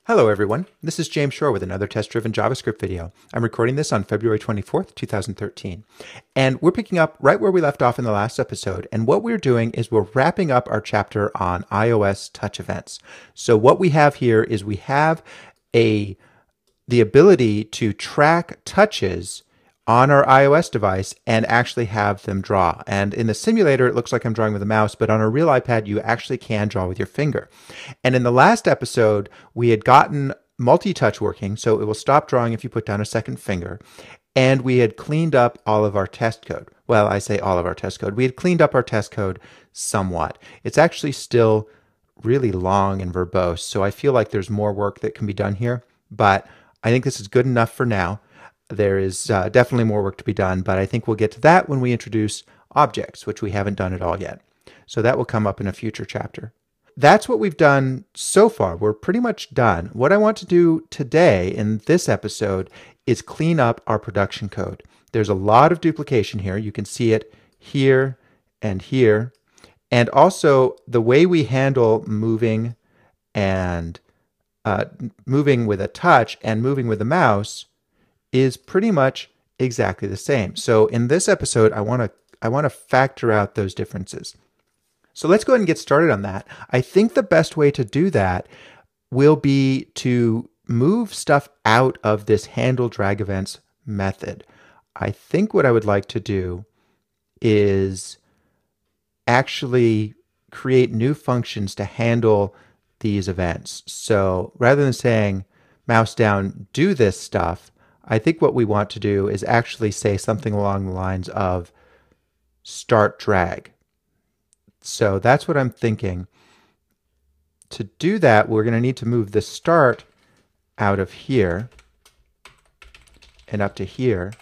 Hello everyone, this is James Shore with another test-driven JavaScript video. I'm recording this on February 24th, 2013. And we're picking up right where we left off in the last episode. And what we're doing is we're wrapping up our chapter on iOS touch events. So what we have here is we have the ability to track touches on our iOS device and actually have them draw. And in the simulator, it looks like I'm drawing with a mouse, but on a real iPad, you actually can draw with your finger. And in the last episode, we had gotten multi-touch working, so it will stop drawing if you put down a second finger. And we had cleaned up all of our test code. Well, I say all of our test code. We had cleaned up our test code somewhat. It's actually still really long and verbose, so I feel like there's more work that can be done here, but I think this is good enough for now. There is definitely more work to be done, but I think we'll get to that when we introduce objects, which we haven't done at all yet. So that will come up in a future chapter. That's what we've done so far. We're pretty much done. What I want to do today in this episode is clean up our production code. There's a lot of duplication here. You can see it here and here. And also the way we handle moving and moving with a touch and moving with a mouse is pretty much exactly the same. So in this episode, I want to factor out those differences. So let's go ahead and get started on that. I think the best way to do that will be to move stuff out of this handle drag events method. I think what I would like to do is actually create new functions to handle these events. So rather than saying mouse down, do this stuff, I think what we want to do is actually say something along the lines of start drag. So that's what I'm thinking. To do that, we're going to need to move the start out of here and up to here.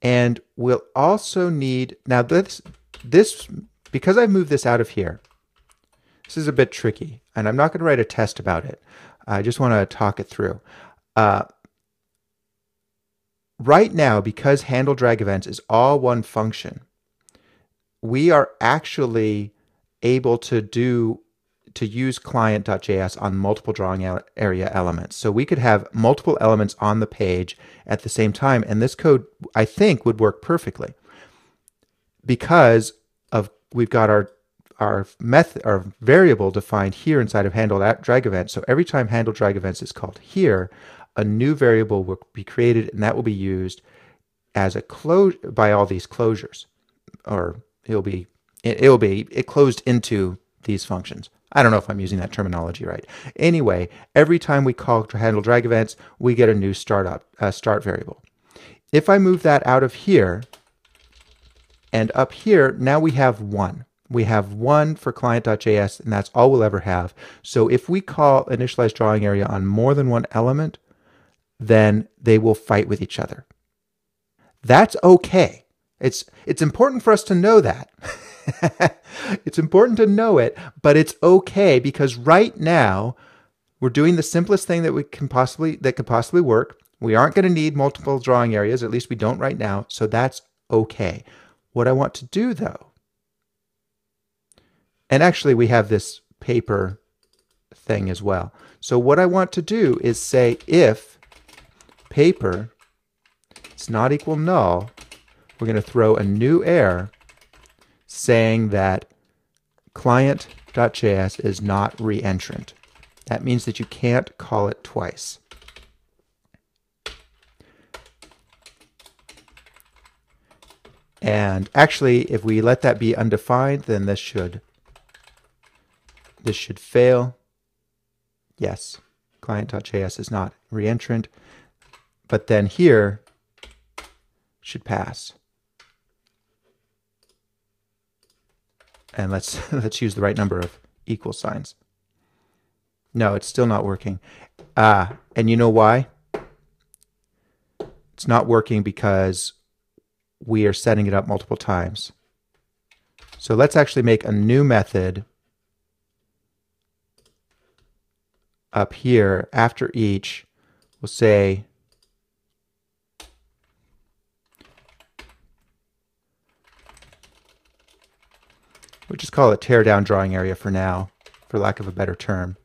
And we'll also need, now this because I've moved this out of here, this is a bit tricky, and I'm not going to write a test about it. I just want to talk it through. Right now, because handle drag events is all one function, we are actually able to use client.js on multiple drawing area elements. So we could have multiple elements on the page at the same time, and this code, I think, would work perfectly because we've got our variable defined here inside of handle drag events. So every time handle drag events is called here, a new variable will be created, and that will be used as a by all these closures, or it closed into these functions. I don't know if I'm using that terminology right. Anyway, every time we call handle drag events, we get a new start variable. If I move that out of here and up here, now we have one. We have one for client.js, and that's all we'll ever have. So if we call initialize drawing area on more than one element, then they will fight with each other. That's okay. It's important for us to know that. It's important to know it, but it's okay because right now we're doing the simplest thing that could possibly work. We aren't going to need multiple drawing areas, at least we don't right now, so that's okay. What I want to do though, and actually we have this paper thing as well. So what I want to do is say if paper is not equal null, we're going to throw a new error saying that client.js is not reentrant. That means that you can't call it twice. And actually, if we let that be undefined, then this should fail. Yes, client.js is not reentrant. But then here should pass. And let's use the right number of equal signs. No, it's still not working. And you know why? It's not working because we are setting it up multiple times. So let's actually make a new method up here after each. We'll say we'll just call it tear down drawing area for now, for lack of a better term.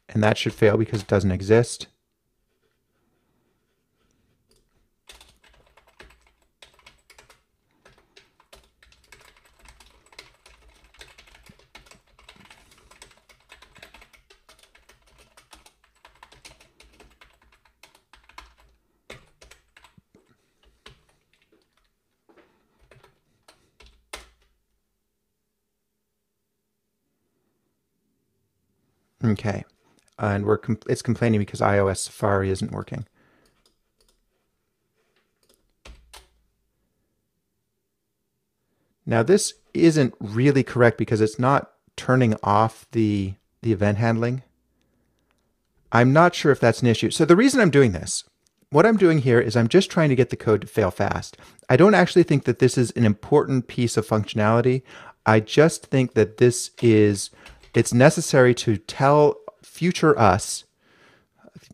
And that should fail because it doesn't exist. Okay, and it's complaining because iOS Safari isn't working. Now this isn't really correct because it's not turning off the event handling. I'm not sure if that's an issue. So the reason I'm doing this, what I'm doing here is I'm just trying to get the code to fail fast. I don't actually think that this is an important piece of functionality. I just think that it's necessary to tell future us,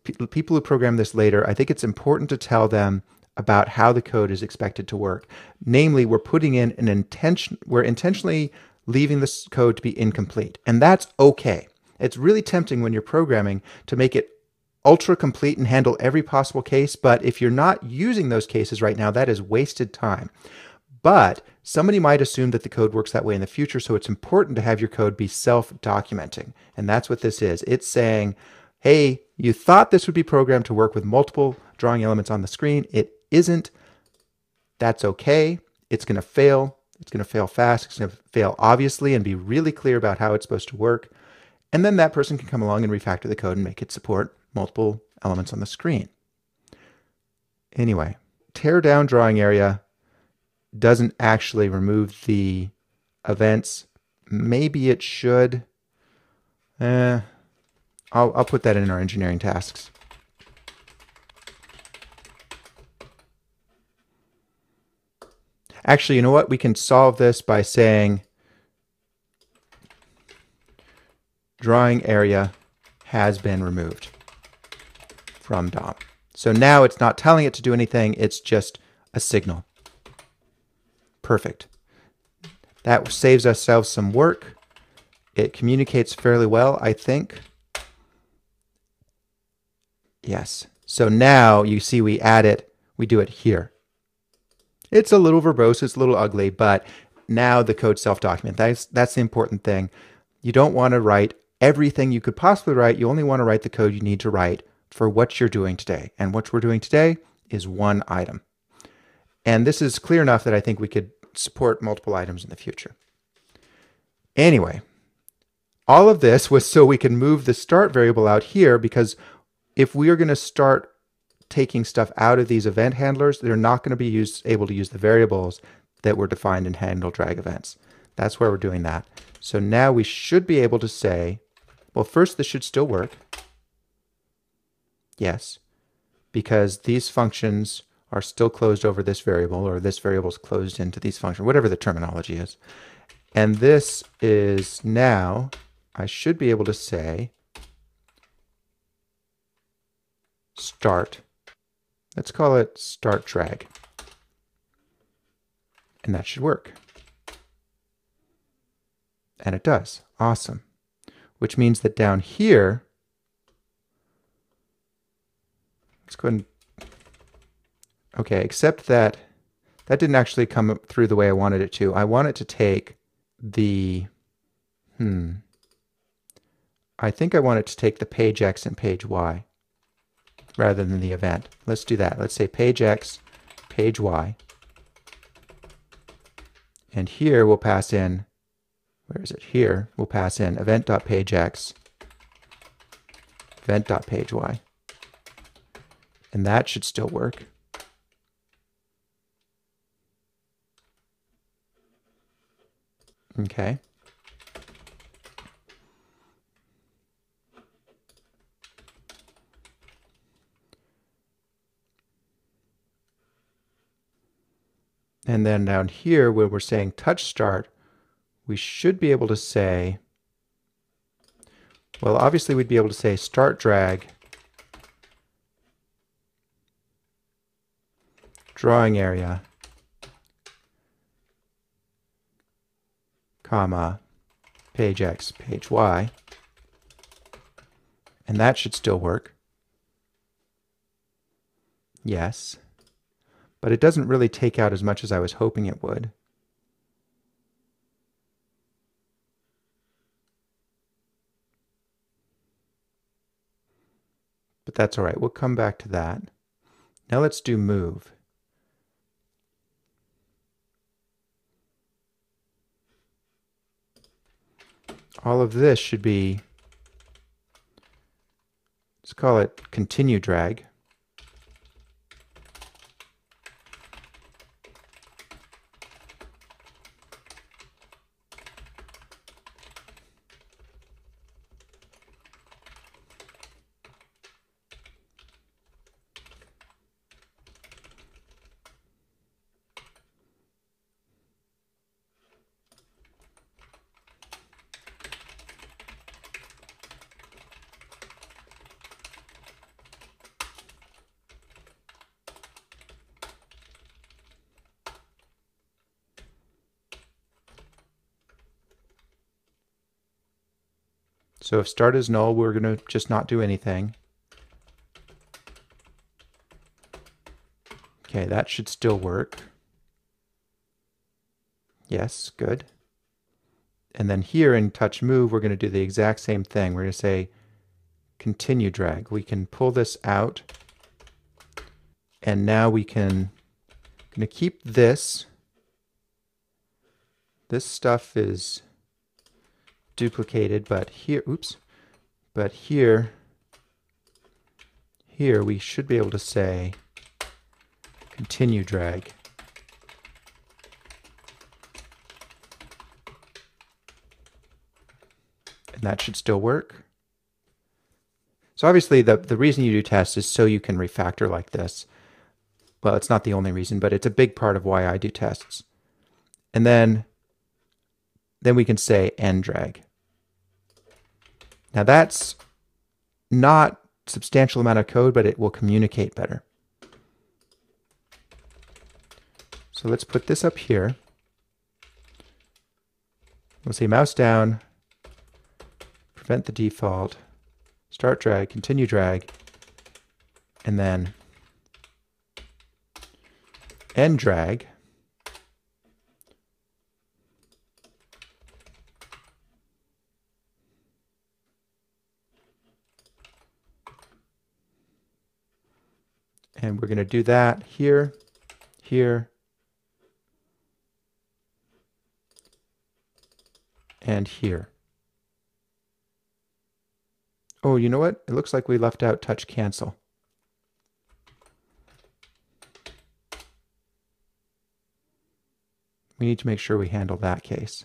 people who program this later, I think it's important to tell them about how the code is expected to work. Namely, we're putting in we're intentionally leaving this code to be incomplete. And that's okay. It's really tempting when you're programming to make it ultra complete and handle every possible case. But if you're not using those cases right now, that is wasted time. But somebody might assume that the code works that way in the future. So it's important to have your code be self-documenting. And that's what this is. It's saying, hey, you thought this would be programmed to work with multiple drawing elements on the screen. It isn't. That's okay. It's going to fail. It's going to fail fast. It's going to fail obviously and be really clear about how it's supposed to work. And then that person can come along and refactor the code and make it support multiple elements on the screen. Anyway, tear down drawing area doesn't actually remove the events. Maybe it should. I'll put that in our engineering tasks. Actually, you know what? We can solve this by saying drawing area has been removed from DOM. So now it's not telling it to do anything. It's just a signal. Perfect. That saves ourselves some work. It communicates fairly well, I think. Yes. So now you see we add it. We do it here. It's a little verbose, it's a little ugly, but now the code self-document. That's the important thing. You don't want to write everything you could possibly write. You only want to write the code you need to write for what you're doing today. And what we're doing today is one item. And this is clear enough that I think we could support multiple items in the future. Anyway, all of this was so we can move the start variable out here, because if we are going to start taking stuff out of these event handlers, they're not going to be able to use the variables that were defined in handle drag events. That's where we're doing that. So now we should be able to say, well, first this should still work. Yes, because these functions are still closed over this variable, or this variable is closed into these functions, whatever the terminology is. And this is now, I should be able to say start. Let's call it start drag. And that should work. And it does. Awesome. Which means that down here, let's go ahead and, okay, except that that didn't actually come through the way I wanted it to. I want it to take the, I think I want it to take the page X and page Y rather than the event. Let's do that. Let's say page X, page Y. And here we'll pass in, where is it? Here we'll pass in event.pageX, event.pagey. And that should still work. Okay. And then down here, when we're saying touch start, we should be able to say, well, obviously we'd be able to say start drag, drawing area, comma, page X, page Y. And that should still work. Yes. But it doesn't really take out as much as I was hoping it would. But that's all right. We'll come back to that. Now let's do move. All of this should be, let's call it continue drag. So if start is null, we're going to just not do anything. Okay, that should still work. Yes, good. And then here in touch move, we're going to do the exact same thing. We're going to say continue drag. We can pull this out. And now we can going to keep this. This stuff is duplicated, but here, oops, but here we should be able to say continue drag. And that should still work. So obviously the reason you do tests is so you can refactor like this. Well, it's not the only reason, but it's a big part of why I do tests. And then we can say end drag. Now that's not a substantial amount of code, but it will communicate better. So let's put this up here. We'll say mouse down, prevent the default, start drag, continue drag, and then end drag. And we're going to do that here, here, and here. Oh, you know what? It looks like we left out touch cancel. We need to make sure we handle that case.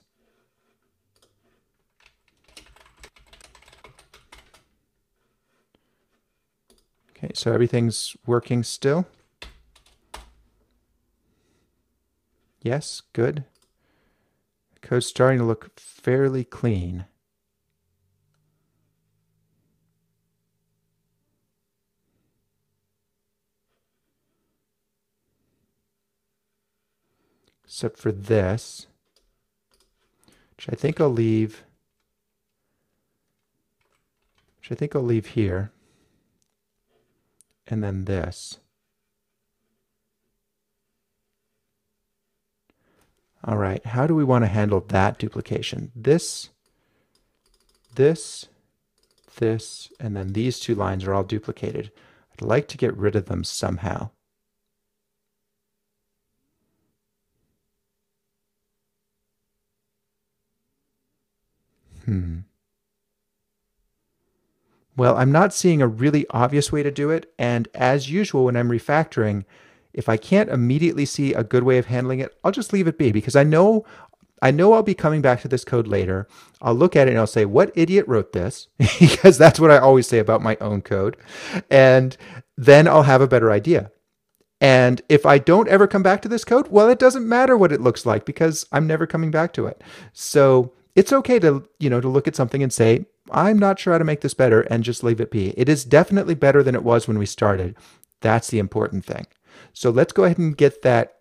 Okay, so everything's working still. Yes, good. The code's starting to look fairly clean. Except for this, which I think I'll leave here. And then this. All right, how do we want to handle that duplication? This, and then these two lines are all duplicated. I'd like to get rid of them somehow. Well, I'm not seeing a really obvious way to do it, and as usual when I'm refactoring, if I can't immediately see a good way of handling it, I'll just leave it be, because I know I'll be coming back to this code later. I'll look at it and I'll say, what idiot wrote this? Because that's what I always say about my own code. And then I'll have a better idea. And if I don't ever come back to this code, well, it doesn't matter what it looks like because I'm never coming back to it. So it's okay to, to look at something and say, I'm not sure how to make this better, and just leave it be. It is definitely better than it was when we started. That's the important thing. So let's go ahead and get that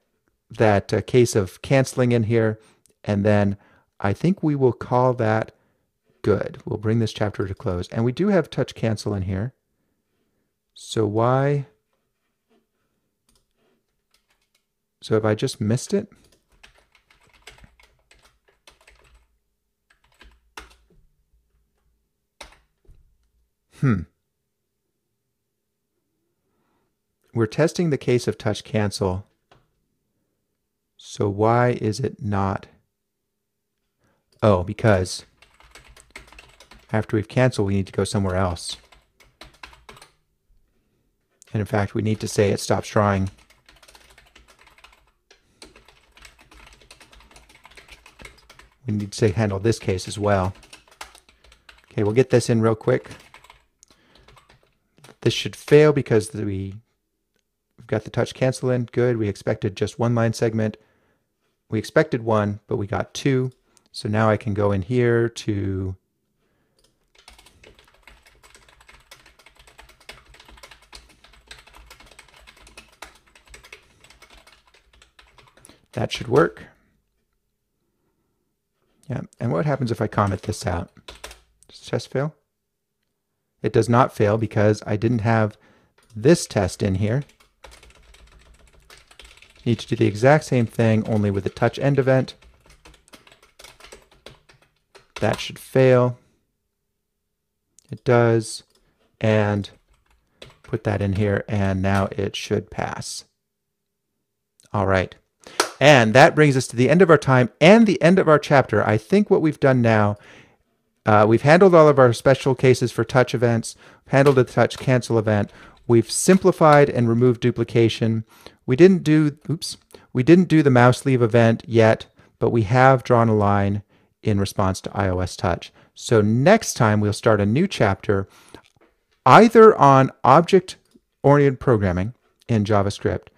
case of canceling in here, and then I think we will call that Good. We'll bring this chapter to close. And we do have touch cancel in here. So why? So have I just missed it? We're testing the case of touch cancel. So why is it not? Oh, because after we've canceled, we need to go somewhere else. And in fact, we need to say it stops drawing. We need to say handle this case as well. Okay, we'll get this in real quick. This should fail because we've got the touch cancel in. Good. We expected just one line segment. We expected one, but we got two. So now I can go in here to that should work. Yeah. And what happens if I comment this out? Does test fail? It does not fail because I didn't have this test in here. Need to do the exact same thing, only with a touch end event. That should fail. It does. And put that in here, and now it should pass. All right. And that brings us to the end of our time and the end of our chapter. I think what we've done now, we've handled all of our special cases for touch events, handled a touch cancel event. We've simplified and removed duplication. We didn't do the mouse leave event yet, but we have drawn a line in response to iOS Touch. So next time we'll start a new chapter either on object-oriented programming in JavaScript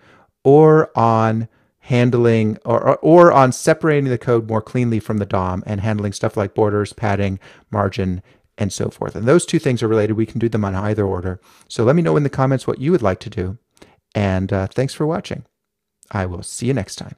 or on handling or on separating the code more cleanly from the DOM and handling stuff like borders, padding, margin, and so forth. And those two things are related. We can do them on either order. So let me know in the comments what you would like to do. And thanks for watching. I will see you next time.